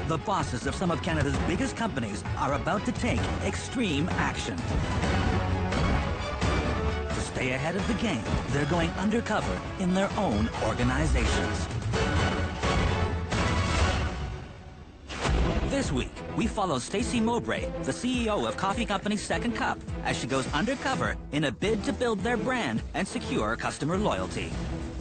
The bosses of some of Canada's biggest companies are about to take extreme action. To stay ahead of the game, they're going undercover in their own organizations. This week, we follow Stacey Mowbray, the CEO of coffee company Second Cup, as she goes undercover in a bid to build their brand and secure customer loyalty.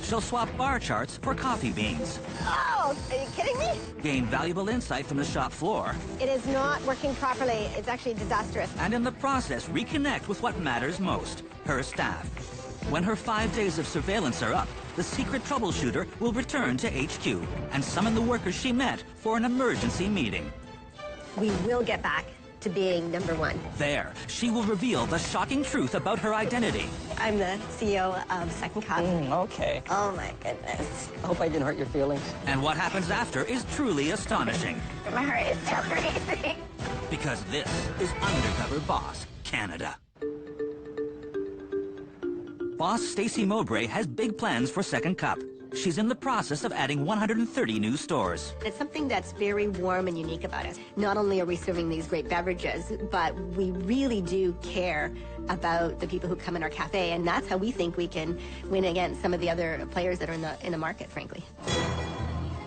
She'll swap bar charts for coffee beans. Oh, are you kidding me? Gain valuable insight from the shop floor. It is not working properly. It's actually disastrous. And in the process, reconnect with what matters most, her staff. When her 5 days of surveillance are up, the secret troubleshooter will return to HQ and summon the workers she met for an emergency meeting. We will get back to being #1. There, she will reveal the shocking truth about her identity. I'm the CEO of Second Cup. Okay. Oh my goodness. I hope I didn't hurt your feelings. And what happens after is truly astonishing. My heart is so crazy. Because this is Undercover Boss Canada. Boss Stacey Mowbray has big plans for Second Cup. She's in the process of adding 130 new stores. It's something that's very warm and unique about us. Not only are we serving these great beverages, but we really do care about the people who come in our cafe, and that's how we think we can win against some of the other players that are in the market, frankly.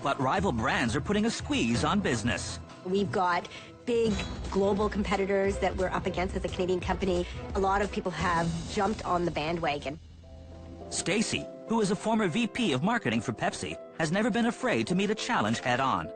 But rival brands are putting a squeeze on business. We've got big global competitors that we're up against as a Canadian company. A lot of people have jumped on the bandwagon. Stacey, who is a former VP of marketing for Pepsi, has never been afraid to meet a challenge head-on.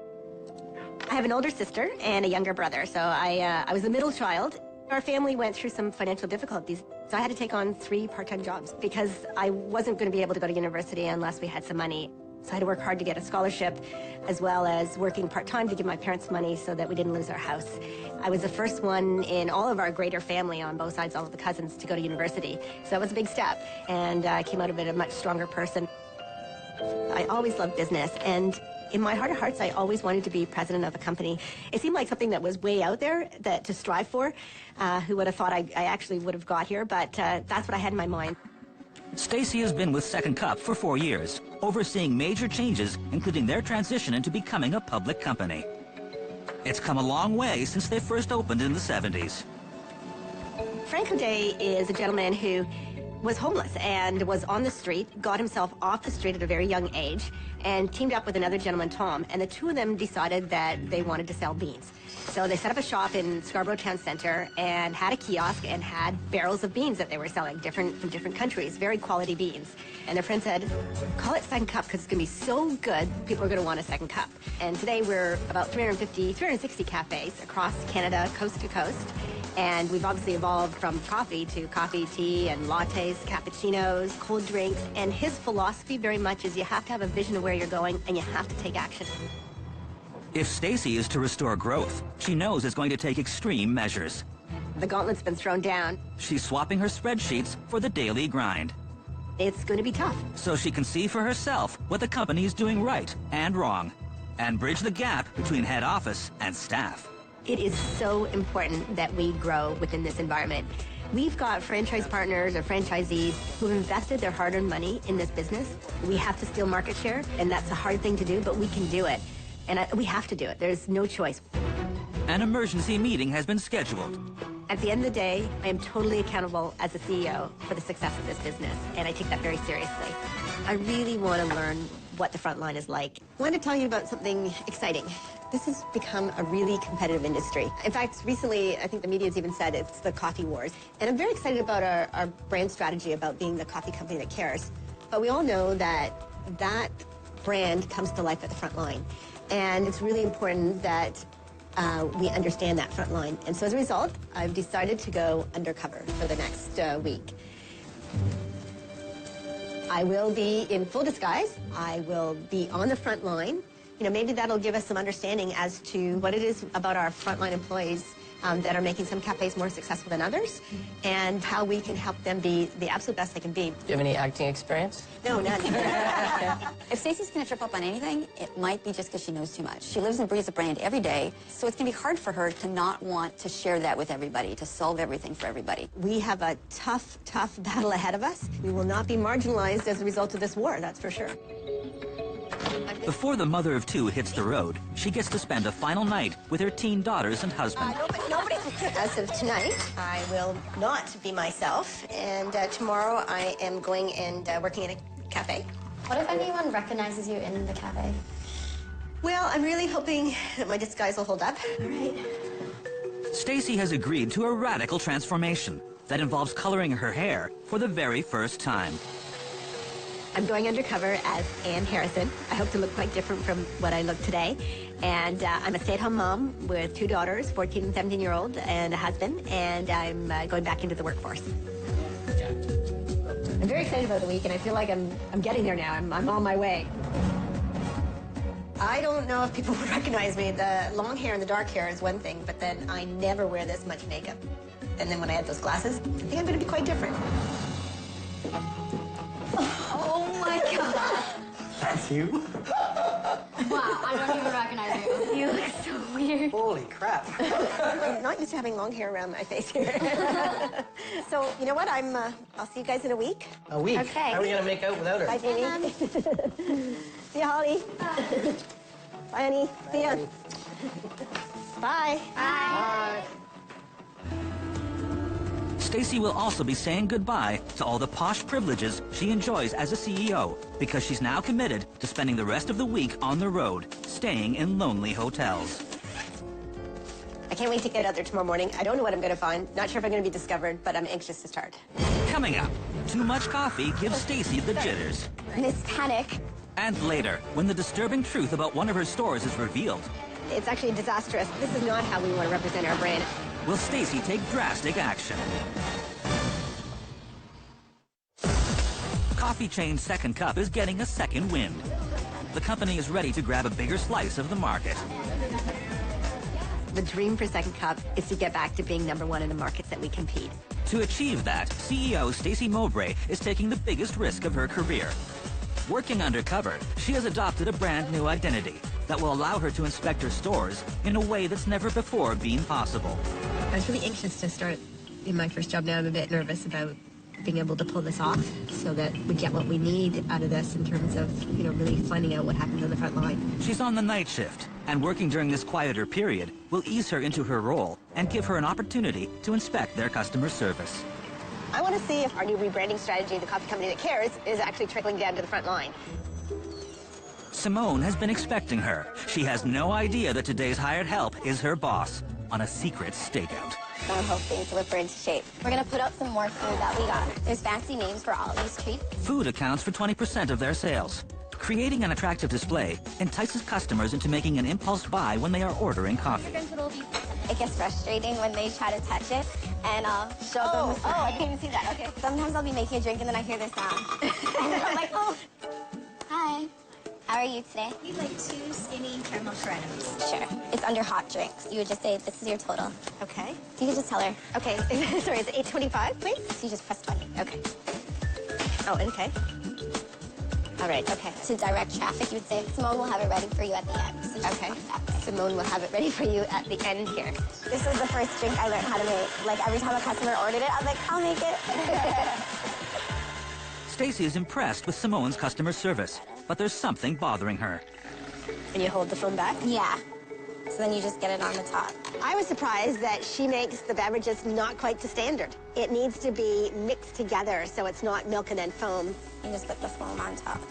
I have an older sister and a younger brother, so I was the middle child. Our family went through some financial difficulties, so I had to take on 3 part-time jobs because I wasn't going to be able to go to university unless we had some money. So I had to work hard to get a scholarship, as well as working part-time to give my parents money so that we didn't lose our house. I was the first one in all of our greater family on both sides, all of the cousins, to go to university. So that was a big step, and I came out of it a much stronger person. I always loved business, and in my heart of hearts, I always wanted to be president of a company. It seemed like something that was way out there that to strive for. Who would have thought I actually would have got here, but that's what I had in my mind. Stacey has been with Second Cup for 4 years, overseeing major changes, including their transition into becoming a public company. It's come a long way since they first opened in the 70s. Frank O'Day is a gentleman who was homeless and was on the street, got himself off the street at a very young age, and teamed up with another gentleman, Tom, and the two of them decided that they wanted to sell beans. So they set up a shop in Scarborough Town Centre and had a kiosk and had barrels of beans that they were selling, from different countries, very quality beans. And their friend said, call it Second Cup because it's going to be so good, people are going to want a second cup. And today we're about 360 cafes across Canada, coast to coast. And we've obviously evolved from coffee to coffee, tea, and lattes, cappuccinos, cold drinks. And his philosophy very much is you have to have a vision of where you're going and you have to take action. If Stacey is to restore growth, she knows it's going to take extreme measures. The gauntlet's been thrown down. She's swapping her spreadsheets for the daily grind. It's going to be tough. So she can see for herself what the company is doing right and wrong, and bridge the gap between head office and staff. It is so important that we grow within this environment. We've got franchise partners or franchisees who've invested their hard-earned money in this business. We have to steal market share, and that's a hard thing to do, but we can do it. And we have to do it. There's no choice. An emergency meeting has been scheduled. At the end of the day, I am totally accountable as a CEO for the success of this business, and I take that very seriously. I really want to learn what the front line is like. I want to tell you about something exciting. This has become a really competitive industry. In fact, recently, I think the media's even said it's the coffee wars. And I'm very excited about our brand strategy about being the coffee company that cares. But we all know that that brand comes to life at the front line. And it's really important that we understand that front line. And so as a result, I've decided to go undercover for the next week. I will be in full disguise. I will be on the front line. You know, maybe that'll give us some understanding as to what it is about our frontline employees that are making some cafes more successful than others, and how we can help them be the absolute best they can be. Do you have any acting experience? No, none. If Stacey's going to trip up on anything, it might be just because she knows too much. She lives and breathes a brand every day, so it's going to be hard for her to not want to share that with everybody, to solve everything for everybody. We have a tough, tough battle ahead of us. We will not be marginalized as a result of this war, that's for sure. Before the mother of two hits the road, she gets to spend a final night with her teen daughters and husband. Nobody. As of tonight, I will not be myself, and tomorrow I am going and working in a cafe. What if anyone recognizes you in the cafe? Well, I'm really hoping that my disguise will hold up. All right. Stacy has agreed to a radical transformation that involves coloring her hair for the very first time. I'm going undercover as Ann Harrison. I hope to look quite different from what I look today. And I'm a stay-at-home mom with two daughters, 14 and 17-year-old, and a husband, and I'm going back into the workforce. I'm very excited about the week, and I feel like I'm getting there now. I'm on my way. I don't know if people would recognize me. The long hair and the dark hair is one thing, but then I never wear this much makeup. And then when I add those glasses, I think I'm going to be quite different. Oh my God. That's you? Wow, I don't even recognize you. You look so weird. Holy crap. I'm not used to having long hair around my face here. So, you know what? I'll see you guys in a week. A week? Okay. How are we going to make out without her? Bye, Jamie. See you, Holly. Bye, Annie. See ya. Bye. Bye. Stacy will also be saying goodbye to all the posh privileges she enjoys as a CEO because she's now committed to spending the rest of the week on the road, staying in lonely hotels. I can't wait to get out there tomorrow morning. I don't know what I'm going to find. Not sure if I'm going to be discovered, but I'm anxious to start. Coming up, too much coffee gives Stacy the jitters. Miss Panic. And later, when the disturbing truth about one of her stores is revealed, It's actually disastrous. This is not how we want to represent our brand. will Stacy take drastic action? Coffee chain Second Cup is getting a second wind. The company is ready to grab a bigger slice of the market. The dream for Second Cup is to get back to being #1 in the markets that we compete. To achieve that, CEO Stacy Mowbray is taking the biggest risk of her career. Working undercover, she has adopted a brand new identity that will allow her to inspect her stores in a way that's never before been possible. I was really anxious to start in my first job. Now I'm a bit nervous about being able to pull this off so that we get what we need out of this in terms of, really finding out what happens on the front line. She's on the night shift, and working during this quieter period will ease her into her role and give her an opportunity to inspect their customer service. I want to see if our new rebranding strategy, the coffee company that cares, is actually trickling down to the front line. Simone has been expecting her. She has no idea that today's hired help is her boss on a secret stakeout. I'm hoping to whip her into shape. We're gonna put up some more food that we got. There's fancy names for all these treats. Food accounts for 20% of their sales. Creating an attractive display entices customers into making an impulse buy when they are ordering coffee. It gets frustrating when they try to touch it, and I'll show them. Oh, I didn't even see that. Okay. Sometimes I'll be making a drink and then I hear this sound. And then I'm like, oh. Hi. How are you today? We'd like 2 skinny caramel Torettos. Sure. It's under hot drinks. You would just say, this is your total. Okay. You could just tell her. Okay. Sorry, is it $8.25, please? So you just press 20. Okay. Oh, okay. All right, okay. To direct traffic, you would say, Simone will have it ready for you at the end. So just Okay. walk that way. Simone will have it ready for you at the end here. This is the first drink I learned how to make. Like, every time a customer ordered it, I was like, I'll make it. Stacy is impressed with Simone's customer service, but there's something bothering her. And you hold the phone back? Yeah. So then you just get it on the top. I was surprised that she makes the beverages not quite to standard. It needs to be mixed together so it's not milk and then foam. You just put the foam on top.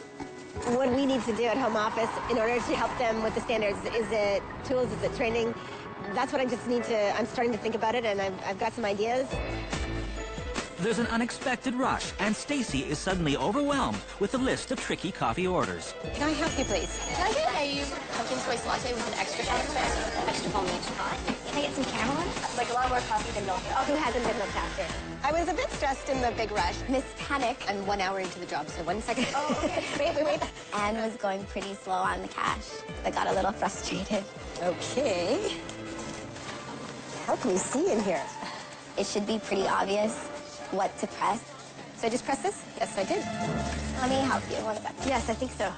What we need to do at home office in order to help them with the standards, is it tools, is it training? That's what I just need to, I'm starting to think about it, and I've got some ideas. There's an unexpected rush, and Stacy is suddenly overwhelmed with a list of tricky coffee orders. Can I help you, please? Can I get a pumpkin spice latte with an extra shot of espresso? Extra foam, extra hot. Can I get some caramel one? Like a lot more coffee than milk. Who hasn't been looked after? I was a bit stressed in the big rush. Miss Panic. I'm 1 hour into the job, so 1 second. Oh, okay. wait. Anne was going pretty slow on the cash. I got a little frustrated. Okay. How can we see in here? It should be pretty obvious what to press. So I just press this? Yes, I did. Let me help you. 1 second. Yes, I think so.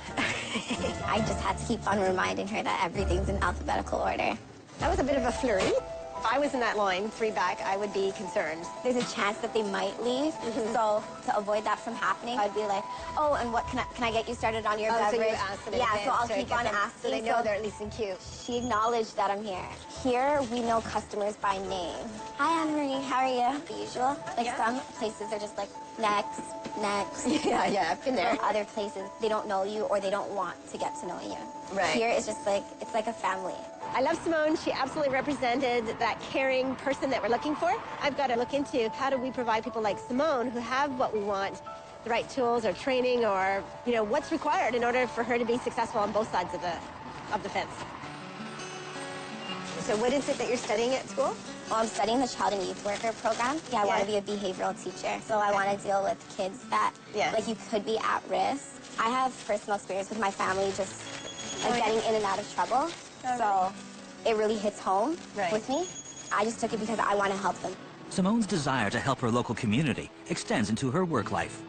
I just had to keep on reminding her that everything's in alphabetical order. That was a bit of a flurry. If I was in that line, 3 back, I would be concerned. There's a chance that they might leave. So to avoid that from happening, I'd be like, oh, and what can I get you started on your beverage? So you ask them in yeah, so advance I'll to keep get on them, asking. so they know they're at least in queue. She acknowledged that I'm here. Here, we know customers by name. Hi, Anne Marie, how are you? The usual. Like some places are just like, next. Yeah, I've been there. Other places, they don't know you or they don't want to get to know you. Right. Here, it's just like, it's like a family. I love Simone. She absolutely represented that caring person that we're looking for. I've got to look into how do we provide people like Simone who have what we want, the right tools or training or, you know, what's required in order for her to be successful on both sides of the fence. So what is it that you're studying at school? Well, I'm studying the Child and Youth Worker program. Yeah, I want to be a behavioral teacher. So I want to deal with kids that, like, you could be at risk. I have personal experience with my family just, like, getting in and out of trouble. So it really hits home with me. I just took it because I want to help them. Simone's desire to help her local community extends into her work life.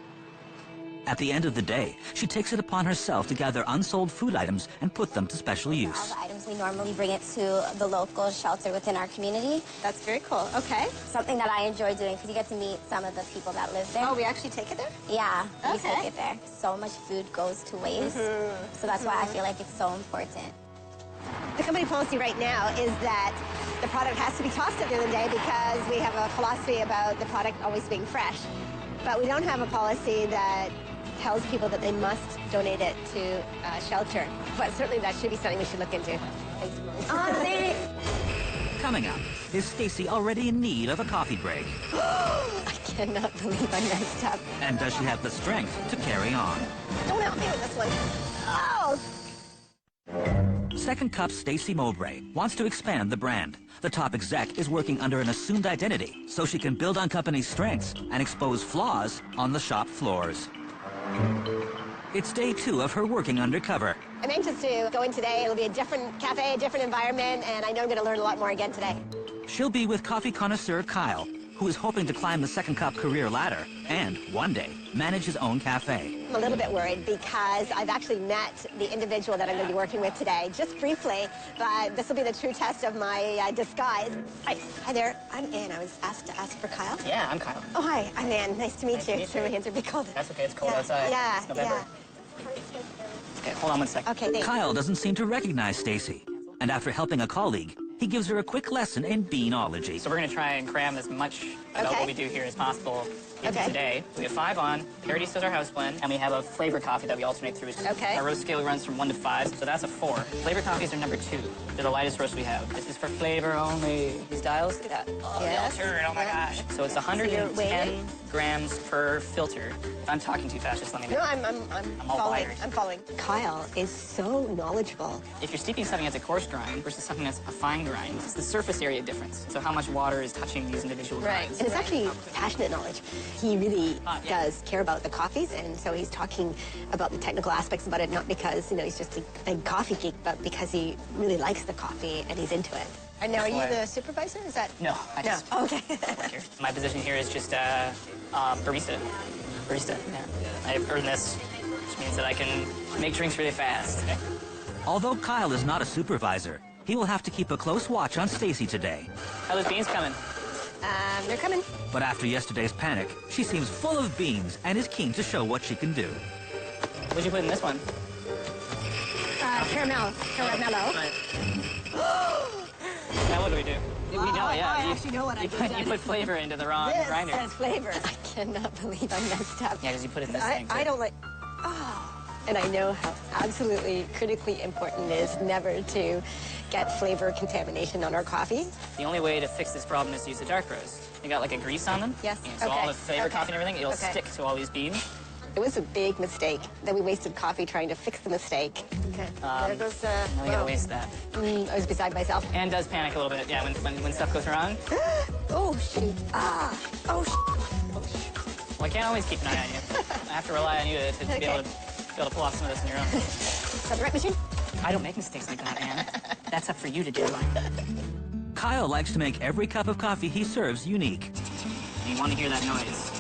At the end of the day, she takes it upon herself to gather unsold food items and put them to special All use. the items, we normally bring it to the local shelter within our community. That's very cool. Okay. Something that I enjoy doing because you get to meet some of the people that live there. Oh, we actually take it there? Yeah, we Okay. take it there. So much food goes to waste. So that's why I feel like it's so important. The company policy right now is that the product has to be tossed at the end of the day because we have a philosophy about the product always being fresh. But we don't have a policy that tells people that they must donate it to a shelter. But certainly that should be something we should look into. Coming up, is Stacy already in need of a coffee break? I cannot believe I messed up. And does she have the strength to carry on? Don't help me with this one. Oh! Second Cup Stacy Mowbray wants to expand the brand. The top exec is working under an assumed identity so she can build on company's strengths and expose flaws on the shop floors. It's day 2 of her working undercover. I'm anxious to go in today. It'll be a different cafe, a different environment, and I know I'm going to learn a lot more again today. She'll be with coffee connoisseur Kyle, who is hoping to climb the Second Cup career ladder and, one day, manage his own cafe. I'm a little bit worried because I've actually met the individual that I'm going to be working with today, just briefly, but this will be the true test of my disguise. Hi there, I'm Ann. I was asked to ask for Kyle. Yeah, I'm Kyle. Oh, hi, I'm Ann. Nice to meet you. Sorry, my hands are a bit cold. That's okay, it's cold outside. Yeah, It's November. Okay, hold on one second. Okay, thanks. Kyle doesn't seem to recognize Stacy, and after helping a colleague, he gives her a quick lesson in beanology. So we're going to try and cram as much about what we do here as possible into today. We have 5 on, Paradiso is our house blend, and we have a flavor coffee that we alternate through. Okay. Our roast scale runs from 1 to 5, so that's a 4. Flavor coffees are number 2. They're the lightest roast we have. This is for flavor only. These dials, look at that. Oh, Yes. the turn, oh my gosh. So it's 110 grams per filter. If I'm talking too fast, just let me know. No, I'm all following. wired. I'm following. Kyle is so knowledgeable. If you're steeping something that's a coarse grind versus something that's a fine grind, it's the surface area difference. So how much water is touching these individual grinds. And it's actually passionate knowledge. He really does care about the coffees, and so he's talking about the technical aspects about it, not because, you know, he's just a coffee geek, but because he really likes the coffee and he's into it. And now, are you the supervisor? Is that? No, I just Okay. work here. My position here is just barista. Barista, yeah. I've earned this, which means that I can make drinks really fast. Although Kyle is not a supervisor, he will have to keep a close watch on Stacy today. How those beans coming? They're coming. But after yesterday's panic, she seems full of beans and is keen to show what she can do. What'd you put in this one? Caramello. Now what do we do? We know, yeah. I actually know what I did. You put flavor into the wrong grinder. This flavor. I cannot believe I messed up. Yeah, because you put it in this thing, too. I don't like... And I know how absolutely critically important it is never to get flavor contamination on our coffee. The only way to fix this problem is to use the dark roast. They got like a grease on them. Yes. And so all the flavor coffee and everything, it'll stick to all these beans. It was a big mistake that we wasted coffee trying to fix the mistake. Okay. There goes, Now we gotta waste that. I was beside myself. And does panic a little bit, yeah, when stuff goes wrong. Oh, shoot. Oh, Well, I can't always keep an eye on you. I have to rely on you to be able to pull off some of this on your own. Is that the right machine? I don't make mistakes like that, Anne. That's up for you to do. Kyle likes to make every cup of coffee he serves unique. You want to hear that noise.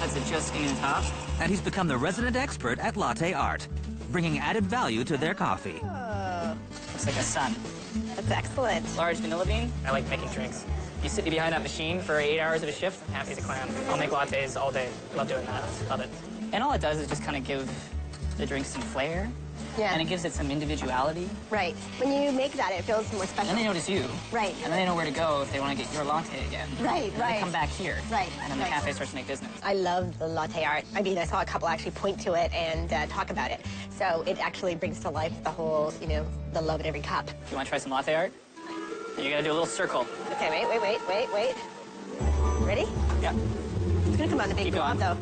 That's adjusting the top. And he's become the resident expert at latte art, bringing added value to their coffee. Looks like a sun. That's excellent. Large vanilla bean. I like making drinks. You sit behind that machine for 8 hours of a shift, I'm happy as a clam. I'll make lattes all day. Love doing that. Love it. And all it does is just kind of give the drink some flair. Yeah. And it gives it some individuality. Right. When you make that, it feels more special. And they notice you. Right. And then they know where to go if they want to get your latte again. Right, and right. They come back here. Right. And then the cafe starts to make business. I love the latte art. I mean, I saw a couple actually point to it and talk about it. So it actually brings to life the whole, you know, the love in every cup. You want to try some latte art? And you're going to do a little circle. Okay, wait. Ready? Yeah. It's gonna come out in a big Keep blob, going.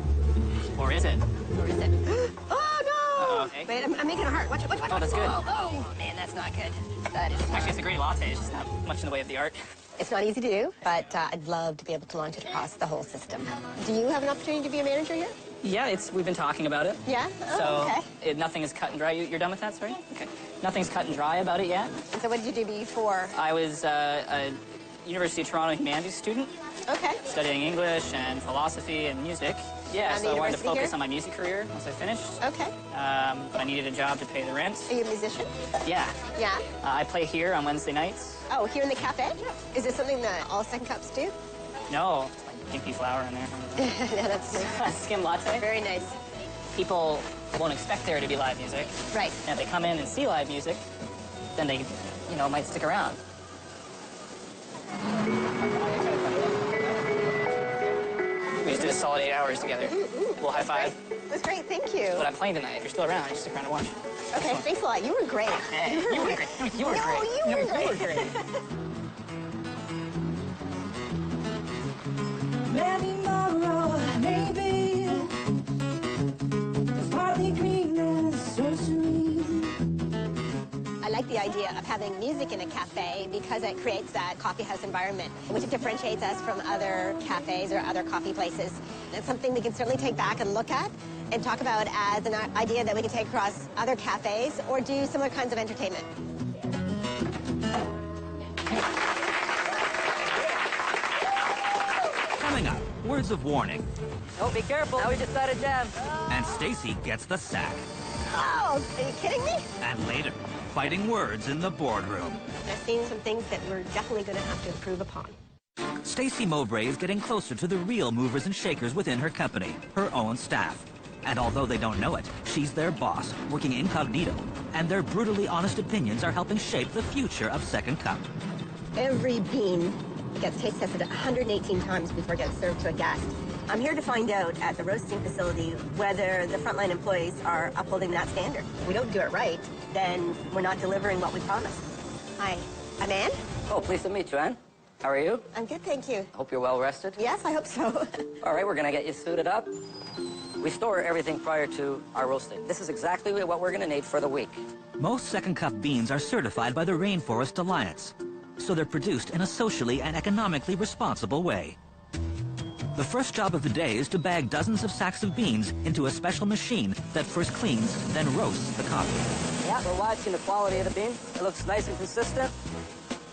though. Or is it? Or is it? Oh, no! Okay. Wait, I'm making a heart. Watch it. Oh, that's good. Oh, man, that's not good. That is Actually, it's a great latte. It's just not much in the way of the art. It's not easy to do, but I'd love to be able to launch it across the whole system. Do you have an opportunity to be a manager here? Yeah, we've been talking about it. Yeah? Oh, So okay. nothing is cut and dry. You're done with that, sorry? Okay. Nothing's cut and dry about it yet. So what did you do before? I was a University of Toronto humanities student, Okay. studying English and philosophy and music. Yeah, On the so I wanted to university focus here? on my music career once I finished. Okay. But I needed a job to pay the rent. Are you a musician? Yeah. Yeah. I play here on Wednesday nights. Oh, here in the cafe? Is this something that all second cups do? No, it's like pinky flower in there. Yeah, that's nice. Skim latte. Very nice. People won't expect there to be live music. Right. And if they come in and see live music, then they, might stick around. We just did a solid 8 hours together. Little high five. That's great, thank you. But I'm playing tonight. If you're still around, you stick around and watch. Okay, thanks a lot. You were great. Hey, you were great. You were No, great. you were You were great. great. Maybe tomorrow, maybe. Partly green and so serene. I like the idea of having music in a cafe because it creates that coffee house environment, which differentiates us from other cafes or other coffee places. It's something we can certainly take back and look at and talk about as an idea that we can take across other cafes or do similar kinds of entertainment. Coming up, words of warning. Oh, be careful. Now we just started jam. And Stacy gets the sack. Oh, are you kidding me? And later, fighting words in the boardroom. I've seen some things that we're definitely going to have to improve upon. Stacy Mowbray is getting closer to the real movers and shakers within her company, her own staff. And although they don't know it, she's their boss, working incognito, and their brutally honest opinions are helping shape the future of Second Cup. Every bean gets taste tested 118 times before it gets served to a guest. I'm here to find out at the roasting facility whether the frontline employees are upholding that standard. If we don't do it right, then we're not delivering what we promised. Hi, I'm Anne. Oh, pleased to meet you, Ann. How are you? I'm good, thank you. Hope you're well rested. Yes, I hope so. All right, we're gonna get you suited up. We store everything prior to our roasting. This is exactly what we're gonna need for the week. Most Second Cup beans are certified by the Rainforest Alliance, so they're produced in a socially and economically responsible way. The first job of the day is to bag dozens of sacks of beans into a special machine that first cleans, then roasts the coffee. Yeah, we're watching the quality of the bean. It looks nice and consistent.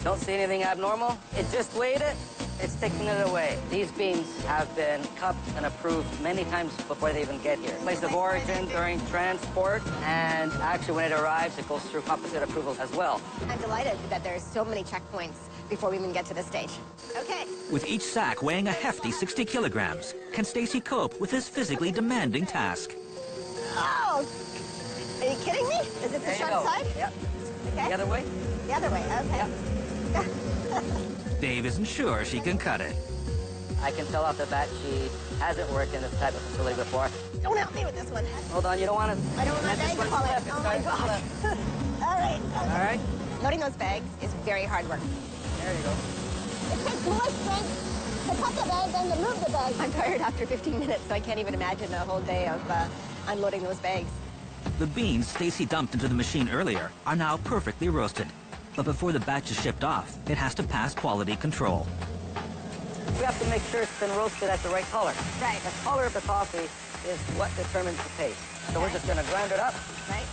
Don't see anything abnormal. It just weighed it. It's taking it away. These beans have been cupped and approved many times before they even get here. Place of origin during transport, and actually when it arrives, it goes through composite approvals as well. I'm delighted that there's so many checkpoints before we even get to this stage. Okay. With each sack weighing a hefty 60 kilograms, can Stacy cope with this physically demanding task? Oh, are you kidding me? Is this the There you sharp go. side? Yep. Okay. The other way? The other way, okay. Dave isn't sure she can cut it. I can tell off the bat she hasn't worked in this type of facility before. Don't help me with this one. Hold on, you don't want to... I don't want to Just call it. left. Oh my It's God. left. All right. All right. Loading those bags is very hard work. There you go. It takes more strength to cut the bag than to move the bag. I'm tired after 15 minutes, so I can't even imagine a whole day of unloading those bags. The beans Stacy dumped into the machine earlier are now perfectly roasted. But before the batch is shipped off, it has to pass quality control. We have to make sure it's been roasted at the right color. Right. The color of the coffee is what determines the taste. So we're just going to grind it up. Right?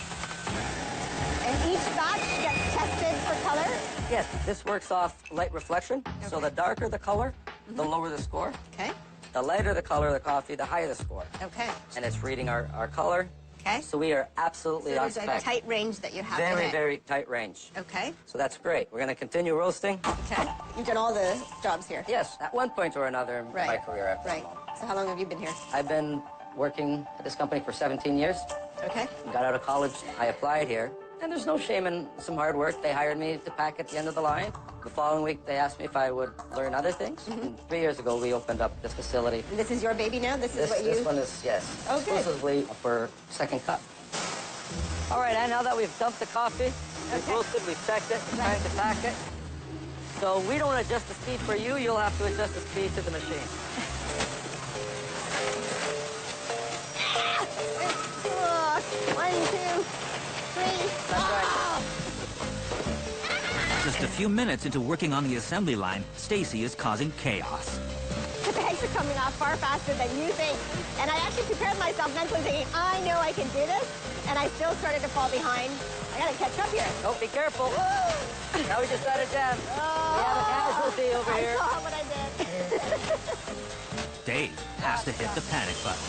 And each batch gets tested for color? Yes, this works off light reflection. So the darker the color, the lower the score. Okay. The lighter the color of the coffee, the higher the score. Okay. And it's reading our color Okay. So we are absolutely on There's a spec. tight range that you have Very, today. very tight range. Okay. So that's great. We're going to continue roasting. Okay. You've done all the jobs here. Yes, at one point or another in my career. I've done Right. all. So how long have you been here? I've been working at this company for 17 years. Okay. Got out of college, I applied here. And there's no shame in some hard work. They hired me to pack at the end of the line. The following week, they asked me if I would learn other things. And 3 years ago, we opened up this facility. This is your baby now? This is what you... This one is, yes, exclusively for second cup. All right, and now that we've dumped the coffee, we've roasted, we've checked it, it's time to pack it. So we don't adjust the speed for you, you'll have to adjust the speed to the machine. One, two, three. That's right. Just a few minutes into working on the assembly line, Stacy is causing chaos. The bags are coming off far faster than you think. And I actually prepared myself mentally thinking, I know I can do this. And I still started to fall behind. I gotta catch up here. Oh, be careful. Now we just had a jam. We have a casualty over here. I saw what I did. Dave has to hit the panic button.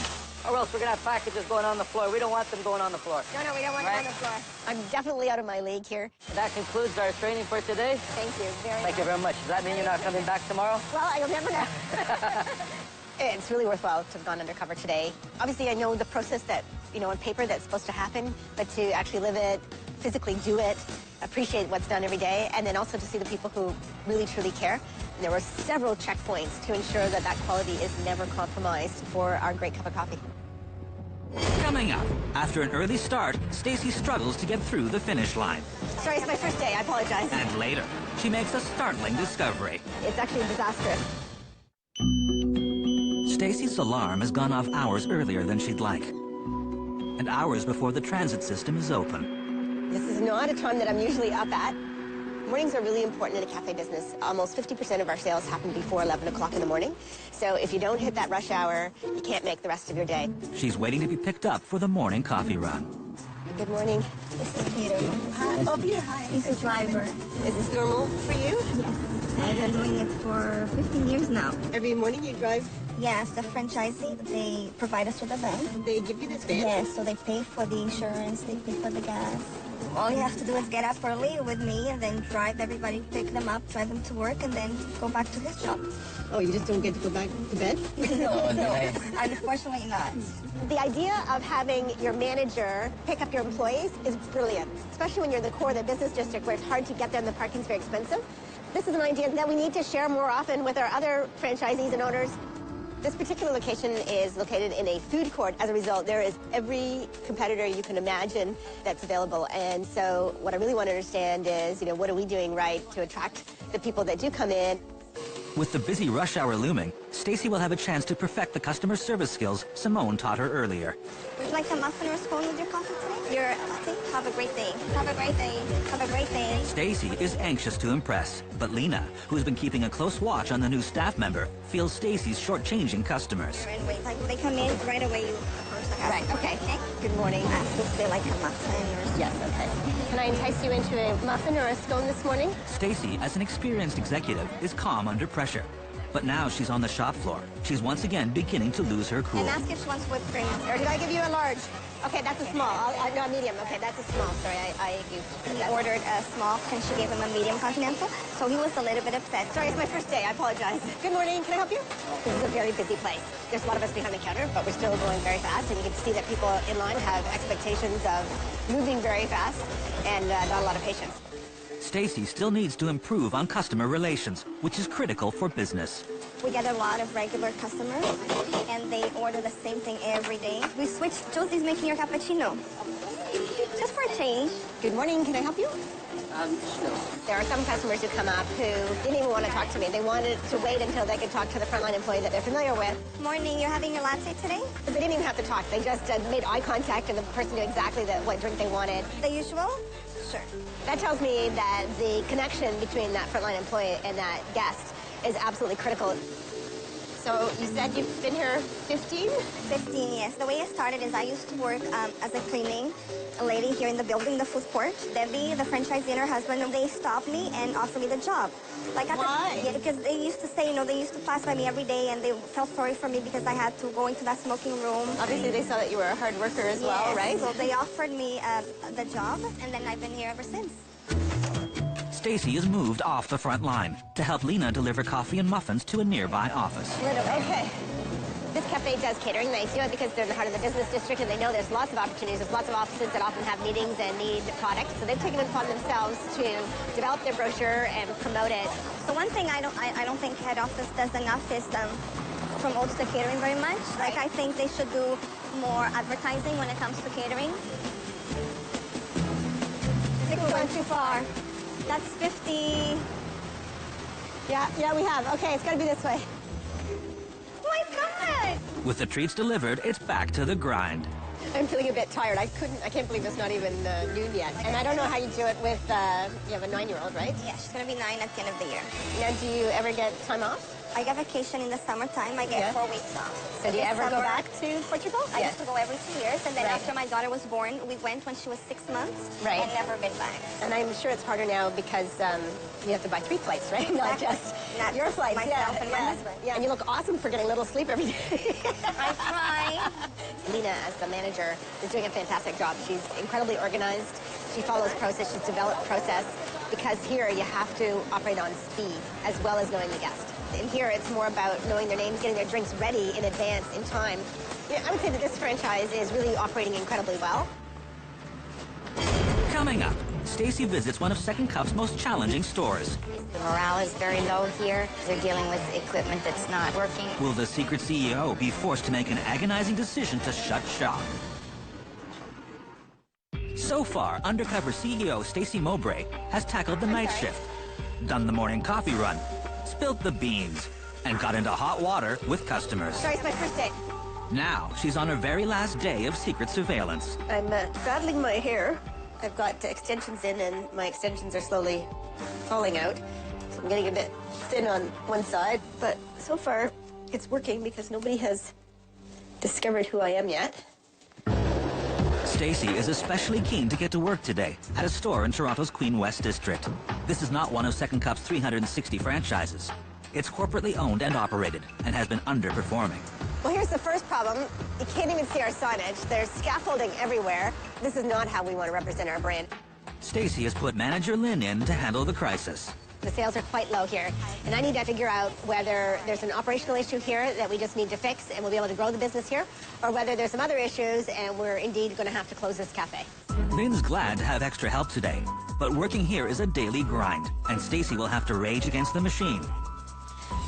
Or else we're gonna have packages going on the floor. We don't want them going on the floor. No, we don't want it on the floor. I'm definitely out of my league here. And that concludes our training for today. Thank you very much. Thank you very much. Does that mean you're not coming back tomorrow? Well, you'll never know. It's really worthwhile to have gone undercover today. Obviously, I know the process that, on paper that's supposed to happen, but to actually live it, physically do it, appreciate what's done every day, and then also to see the people who really, truly care. And there were several checkpoints to ensure that that quality is never compromised for our great cup of coffee. Coming up, after an early start, Stacy struggles to get through the finish line. Sorry, it's my first day. I apologize. And later, she makes a startling discovery. It's actually disastrous. Stacy's alarm has gone off hours earlier than she'd like, and hours before the transit system is open. This is not a time that I'm usually up at. Mornings are really important in a cafe business. Almost 50% of our sales happen before 11 o'clock in the morning. So if you don't hit that rush hour, you can't make the rest of your day. She's waiting to be picked up for the morning coffee run. Good morning. This is Peter. Oh, Peter, hi. He's a driver. Is this normal for you? Yes. I've been doing it for 15 years now. Every morning you drive? Yes, the franchisee, they provide us with a van. They give you this van? Yes, so they pay for the insurance, they pay for the gas. All you have to do is get up early with me and then drive everybody, pick them up, drive them to work, and then go back to his shop. Oh, you just don't get to go back to bed? No, unfortunately not. The idea of having your manager pick up your employees is brilliant, especially when you're in the core of the business district where it's hard to get there and the parking's very expensive. This is an idea that we need to share more often with our other franchisees and owners. This particular location is located in a food court. As a result, there is every competitor you can imagine that's available. And so what I really want to understand is, what are we doing right to attract the people that do come in? With the busy rush hour looming, Stacy will have a chance to perfect the customer service skills Simone taught her earlier. Would you like a muffin or a scone with your coffee today? Your latte? Have a great day. Have a great day. Have a great day. Stacy is anxious to impress, but Lena, who's been keeping a close watch on the new staff member, feels Stacy's shortchanging customers. And wait, like they come in right away, you approach the Right, okay. Good morning. Ask if they like a muffin or Yes, okay. Can I entice you into a muffin or a scone this morning? Stacy, as an experienced executive, is calm under pressure. But now she's on the shop floor. She's once again beginning to lose her cool. And ask if she wants whipped cream. Or did I give you a large? Okay, that's a small. No, medium. Okay, that's a small. Sorry, I He ordered a small, and she gave him a medium continental, so he was a little bit upset. Sorry, it's my first day. I apologize. Good morning. Can I help you? This is a very busy place. There's a lot of us behind the counter, but we're still going very fast, and you can see that people in line have expectations of moving very fast and not a lot of patience. Stacy still needs to improve on customer relations, which is critical for business. We get a lot of regular customers, and they order the same thing every day. We switched. Josie's making your cappuccino. Just for a change. Good morning. Can I help you? No. There are some customers who come up who didn't even want to talk to me. They wanted to wait until they could talk to the frontline employee that they're familiar with. Morning, you're having your latte today? But they didn't even have to talk. They just made eye contact, and the person knew exactly what drink they wanted. The usual? Sure. That tells me that the connection between that frontline employee and that guest is absolutely critical. So you said you've been here 15? 15 years. The way it started is I used to work as a cleaning lady here in the building, the food court. Debbie, the franchisee, and her husband, they stopped me and offered me the job. Like Why? Yeah, because they used to say, they used to pass by me every day and they felt sorry for me because I had to go into that smoking room. Obviously, they saw that you were a hard worker as well, Yes, right? So they offered me the job, and then I've been here ever since. Stacy is moved off the front line to help Lena deliver coffee and muffins to a nearby office. Okay. This cafe does catering. They do it because they're in the heart of the business district and they know there's lots of opportunities. There's lots of offices that often have meetings and need products. So they've taken it upon themselves to develop their brochure and promote it. So one thing I don't think head office does enough is promote the catering very much. Like I think they should do more advertising when it comes to catering. I think we're going too far. That's 50. Yeah, we have. Okay, it's got to be this way. Oh my God! With the treats delivered, it's back to the grind. I'm feeling a bit tired. I can't believe it's not even noon yet. And I don't know how you do it with, you have a 9-year-old, right? Yeah, she's going to be 9 at the end of the year. Now, do you ever get time off? I get vacation in the summertime. I get 4 weeks off. So do you ever go back to Portugal? I used to go every 2 years, and then Right. after my daughter was born, we went when she was 6 months, Right. and never been back. And I'm sure it's harder now because you have to buy 3 flights, right? Not just Not your flights. myself and my husband. Yeah, and you look awesome for getting a little sleep every day. I try. Lena, as the manager, is doing a fantastic job. She's incredibly organized. She follows process. She's developed process because here you have to operate on speed as well as knowing the guest. And here it's more about knowing their names, getting their drinks ready in advance, in time. I would say that this franchise is really operating incredibly well. Coming up, Stacy visits one of Second Cup's most challenging stores. The morale is very low here. They're dealing with equipment that's not working. Will the secret CEO be forced to make an agonizing decision to shut shop? So far, Undercover CEO Stacy Mowbray has tackled the night shift, done the morning coffee run, spilled the beans, and got into hot water with customers. Sorry, it's my first day. Now, she's on her very last day of secret surveillance. I'm battling my hair. I've got extensions in and my extensions are slowly falling out. So I'm getting a bit thin on one side, but so far it's working because nobody has discovered who I am yet. Stacy is especially keen to get to work today at a store in Toronto's Queen West District. This is not one of Second Cup's 360 franchises. It's corporately owned and operated and has been underperforming. Well, here's the first problem. You can't even see our signage. There's scaffolding everywhere. This is not how we want to represent our brand. Stacy has put manager Lynn in to handle the crisis. The sales are quite low here, and I need to figure out whether there's an operational issue here that we just need to fix and we'll be able to grow the business here, or whether there's some other issues and we're indeed going to have to close this cafe. Lynn's glad to have extra help today, but working here is a daily grind, and Stacy will have to rage against the machine.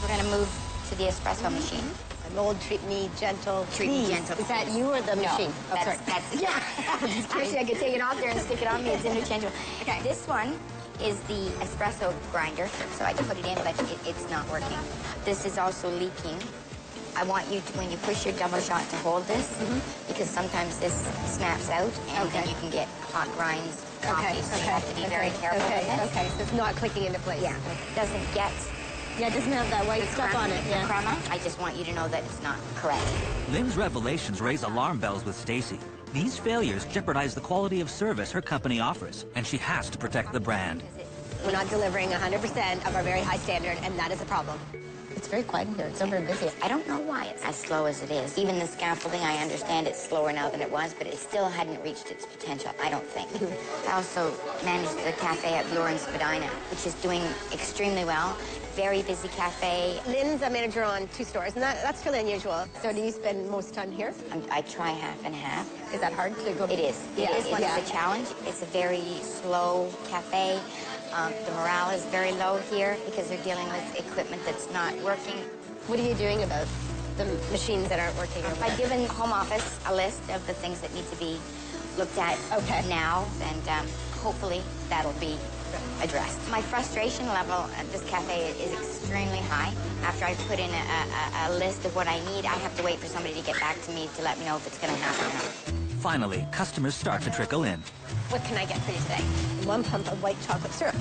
We're going to move to the espresso machine. I'm old, treat me gentle. Treat me please. gentle, Is that please. you or the machine? Oh, That's, sorry. that's, yeah. Actually, I could take it off there and stick it on me. It's interchangeable. Okay. This one is the espresso grinder, so I can put it in, but it's not working. This is also leaking. I want you to, when you push your double shot, to hold this, because sometimes this snaps out, and then you can get hot grinds, coffee, so you have to be very careful with this. Okay, so it's not clicking into place. Yeah, it doesn't get Yeah, it doesn't have that white stuff on it. the crema. I just want you to know that it's not correct. Lynn's revelations raise alarm bells with Stacy. These failures jeopardize the quality of service her company offers, and she has to protect the brand. We're not delivering 100% of our very high standard, and that is a problem. It's very quiet in here. It's not very busy. I don't know why it's as slow as it is. Even the scaffolding, I understand it's slower now than it was, but it still hadn't reached its potential, I don't think. I also managed the cafe at Bloor and Spadina, which is doing extremely well. Very busy cafe. Lynn's a manager on 2 stores, and that's really unusual. So do you spend most time here? I try half and half. Is that hard to go? It is. Yeah, It is a challenge. It's a very slow cafe. The morale is very low here because they're dealing with equipment that's not working. What are you doing about the machines that aren't working over there? I've given home office a list of the things that need to be looked at now, and hopefully that'll be addressed. My frustration level at this cafe is extremely high. After I put in a list of what I need, I have to wait for somebody to get back to me to let me know if it's going to happen or not. Finally, customers start to trickle in. What can I get for you today? 1 pump of white chocolate syrup.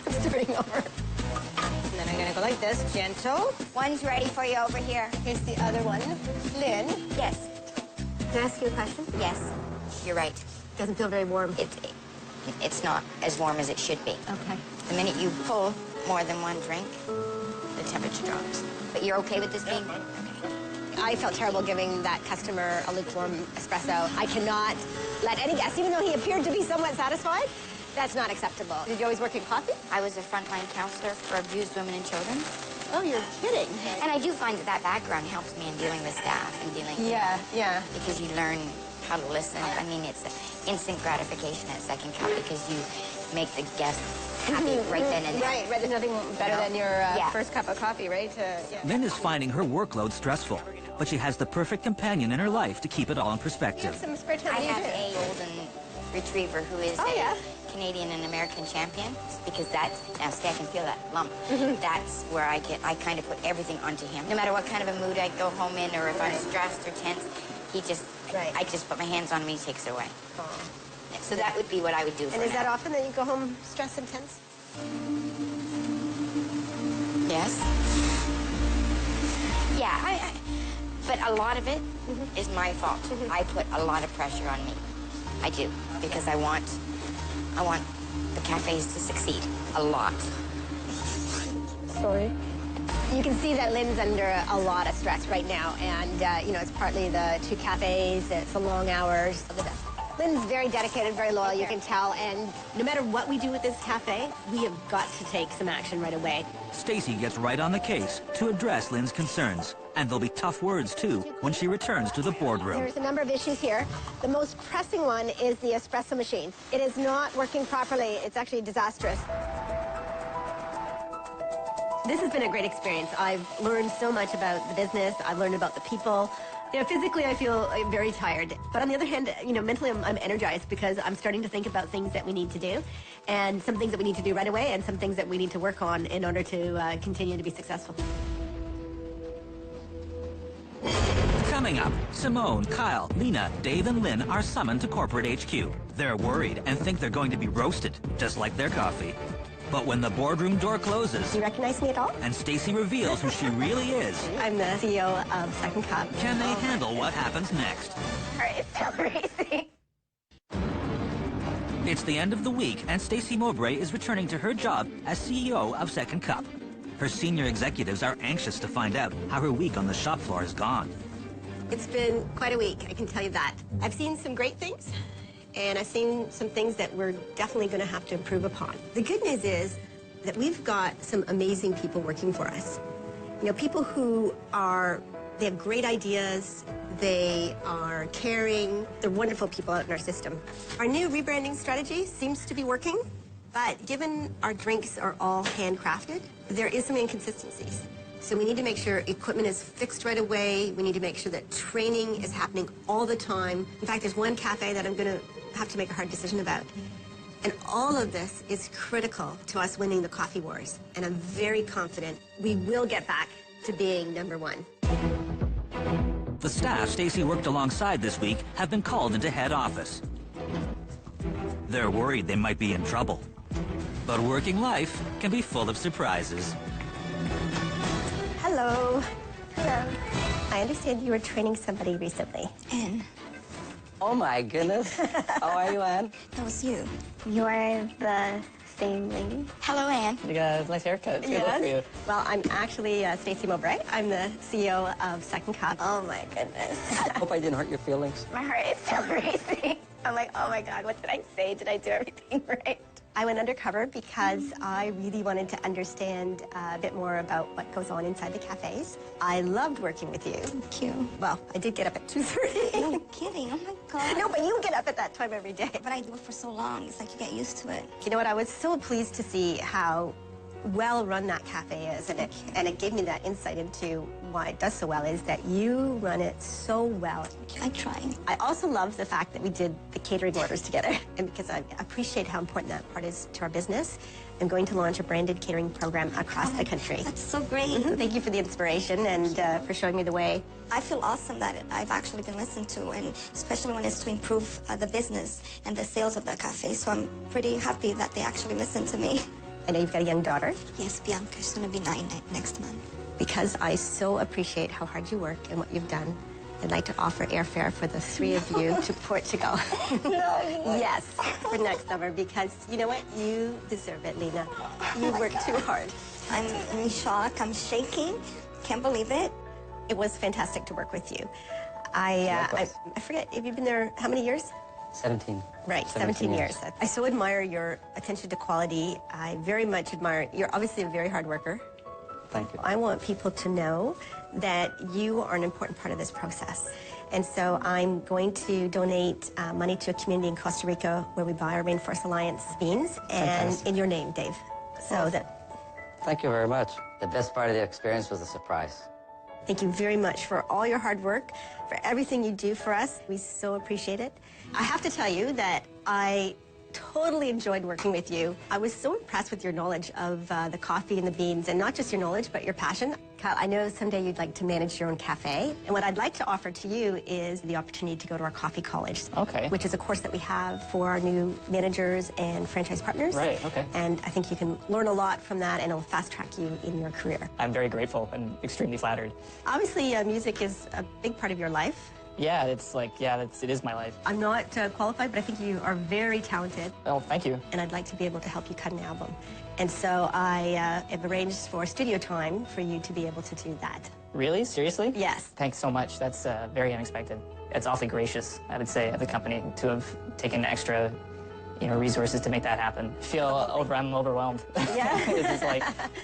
It's turning over. And then I gonna go like this, gentle. One's ready for you over here. Here's the other one, Lynn. Yes. Can I ask you a question? Yes. You're right. Doesn't feel very warm. It's not as warm as it should be. Okay. The minute you pull more than one drink, the temperature drops. But you're okay with this being? Okay. I felt terrible giving that customer a lukewarm espresso. I cannot let any guest, even though he appeared to be somewhat satisfied, that's not acceptable. Did you always work in coffee? I was a frontline counselor for abused women and children. Oh, you're kidding. And I do find that background helps me in dealing with staff and dealing Yeah, yeah. because you learn how to listen. I mean, it's instant gratification at Second Cup because you make the guest happy right then and there. Right, there's nothing better than your Yeah. first cup of coffee, right? Yeah. Lynn is finding her workload stressful, but she has the perfect companion in her life to keep it all in You have perspective. some spare time. I What do you have do? a golden retriever who is Oh, yeah. Canadian and American champion because that's, now see, I can feel that lump. That's where I kind of put everything onto him. No matter what kind of a mood I go home in or if I'm stressed or tense, he just, Right. I just put my hands on him and he takes it away. So that would be what I would do for And is that now. often that you go home stressed and tense? Yes. Yeah, but a lot of it is my fault. I put a lot of pressure on me. I do, because I want the cafes to succeed a lot. Sorry. You can see that Lynn's under a lot of stress right now, and you know, it's partly the 2 cafes, it's the long hours. Lynn's very dedicated, very loyal, you can tell, and no matter what we do with this cafe, we have got to take some action right away. Stacy gets right on the case to address Lynn's concerns. And there'll be tough words, too, when she returns to the boardroom. There's a number of issues here. The most pressing one is the espresso machine. It is not working properly. It's actually disastrous. This has been a great experience. I've learned so much about the business. I've learned about the people. You know, physically, I feel very tired. But on the other hand, you know, mentally, I'm energized because I'm starting to think about things that we need to do and some things that we need to do right away and some things that we need to work on in order to continue to be successful. Coming up, Simone, Kyle, Lena, Dave, and Lynn are summoned to corporate HQ. They're worried and think they're going to be roasted, just like their coffee. But when the boardroom door closes... Do you recognize me at all? ...and Stacy reveals who she really is... I'm the CEO of Second Cup. Can they handle what happens next? It's so crazy. It's the end of the week, and Stacy Mowbray is returning to her job as CEO of Second Cup. Her senior executives are anxious to find out how her week on the shop floor has gone. It's been quite a week, I can tell you that. I've seen some great things, and I've seen some things that we're definitely going to have to improve upon. The good news is that we've got some amazing people working for us. You know, people who they have great ideas, they are caring, they're wonderful people out in our system. Our new rebranding strategy seems to be working, but given our drinks are all handcrafted, there is some inconsistencies. So we need to make sure equipment is fixed right away. We need to make sure that training is happening all the time. In fact, there's one cafe that I'm going to have to make a hard decision about. And all of this is critical to us winning the coffee wars. And I'm very confident we will get back to being #1. The staff Stacy worked alongside this week have been called into head office. They're worried they might be in trouble. But working life can be full of surprises. Hello. Hello. I understand you were training somebody recently. Anne. Oh my goodness. How are you, Anne? That was you. You're the same lady? Hello, Anne. You got a nice haircut. It's a good look for you. Well, I'm actually Stacy Mowbray. I'm the CEO of Second Cup. Oh my goodness. Hope I didn't hurt your feelings. My heart is so racing. I'm like, oh my God, what did I say? Did I do everything right? I went undercover because I really wanted to understand a bit more about what goes on inside the cafes. I loved working with you. Thank you. Well, I did get up at 2:30. No kidding. Oh my God. No, but you get up at that time every day. But I do it for so long. It's like you get used to it. You know what? I was so pleased to see how well run that cafe is, and it gave me that insight into why it does so well, is that you run it so well. I try. I also love the fact that we did the catering orders together, and because I appreciate how important that part is to our business. I'm going to launch a branded catering program across the country. That's so great. Thank you for the inspiration and for showing me the way. I feel awesome that I've actually been listened to, and especially when it's to improve the business and the sales of the cafe. So I'm pretty happy that they actually listened to me. I know you've got a young daughter. Yes, Bianca's gonna be 9 next month. Because I so appreciate how hard you work and what you've done, I'd like to offer airfare for the 3 of you to Portugal. Yes, for next summer, because you know what? You deserve it, Lena. You work too hard. I'm in shock. I'm shaking. Can't believe it. It was fantastic to work with you. I forget, have you been there how many years? 17. Right, 17 years. I so admire your attention to quality. I very much admire, you're obviously a very hard worker. Thank you. I want people to know that you are an important part of this process. And so I'm going to donate money to a community in Costa Rica where we buy our Rainforest Alliance beans, and in your name, Dave. So Thank you very much. The best part of the experience was the surprise. thank you very much for all your hard work, for everything you do for us. We so appreciate it. I have to tell you that I totally enjoyed working with you. I was so impressed with your knowledge of the coffee and the beans, and not just your knowledge, but your passion. Kyle, I know someday you'd like to manage your own cafe, and what I'd like to offer to you is the opportunity to go to our coffee college. Okay. Which is a course that we have for our new managers and franchise partners. Right, okay. And I think you can learn a lot from that, and it'll fast track you in your career. I'm very grateful and extremely flattered. Obviously, music is a big part of your life. Yeah, it's like, yeah, it is my life. I'm not qualified, but I think you are very talented. Oh, thank you. And I'd like to be able to help you cut an album. And so I have arranged for studio time for you to be able to do that. Really? Seriously? Yes. Thanks so much. That's very unexpected. It's awfully gracious, I would say, of the company to have taken extra, resources to make that happen. I'm overwhelmed. Yeah. This is like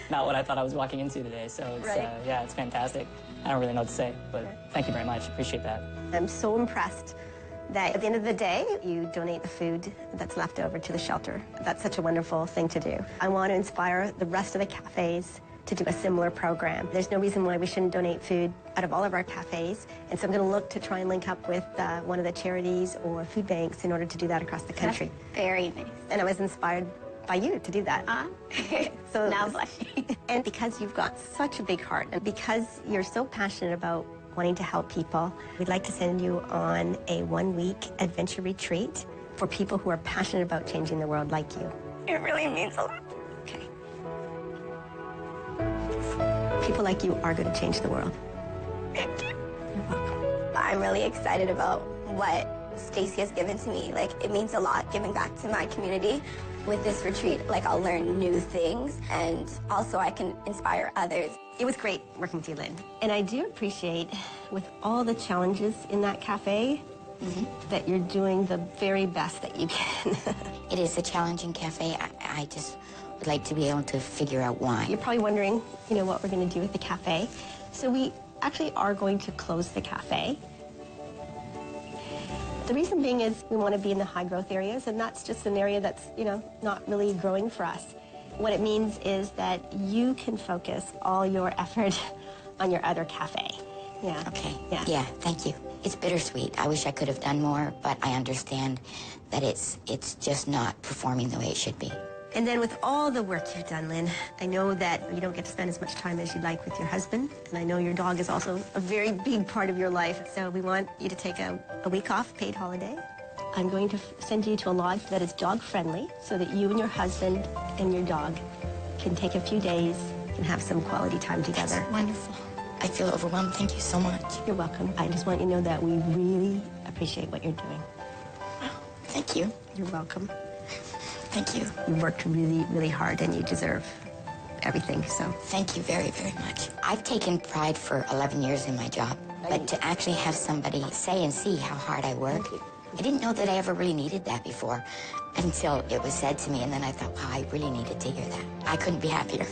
not what I thought I was walking into today. So it's, Right. yeah, it's fantastic. I don't really know what to say, but thank you very much. Appreciate that. I'm so impressed that at the end of the day, you donate the food that's left over to the shelter. That's such a wonderful thing to do. I want to inspire the rest of the cafes to do a similar program. There's no reason why we shouldn't donate food out of all of our cafes. And so I'm going to look to try and link up with one of the charities or food banks in order to do that across the country. Very nice. And I was inspired by you to do that. So Now blushing. And because you've got such a big heart, and because you're so passionate about wanting to help people, we'd like to send you on a 1-week adventure retreat for people who are passionate about changing the world like you. It really means a lot. Okay. People like you are going to change the world. Thank you. You're welcome. I'm really excited about what Stacy has given to me. Like, it means a lot giving back to my community. With this retreat, like, I'll learn new things, and also I can inspire others. It was great working with you, Lynn. And I do appreciate, with all the challenges in that cafe, that you're doing the very best that you can. It is a challenging cafe. I just would like to be able to figure out why. You're probably wondering, what we're going to do with the cafe. So we actually are going to close the cafe. The reason being is we want to be in the high growth areas, and that's just an area that's, not really growing for us. What it means is that you can focus all your effort on your other cafe. Yeah. Okay. Yeah. Yeah, thank you. It's bittersweet. I wish I could have done more, but I understand that it's just not performing the way it should be. And then with all the work you've done, Lynn, I know that you don't get to spend as much time as you'd like with your husband, and I know your dog is also a very big part of your life. So we want you to take a week off, paid holiday. I'm going to send you to a lodge that is dog-friendly so that you and your husband and your dog can take a few days and have some quality time together. That's wonderful. I feel overwhelmed. Thank you so much. You're welcome. I just want you to know that we really appreciate what you're doing. Thank you. You're welcome. Thank you. You worked really, really hard, and you deserve everything, so. Thank you very, very much. I've taken pride for 11 years in my job, but to actually have somebody say and see how hard I work, I didn't know that I ever really needed that before until it was said to me, and then I thought, wow, I really needed to hear that. I couldn't be happier.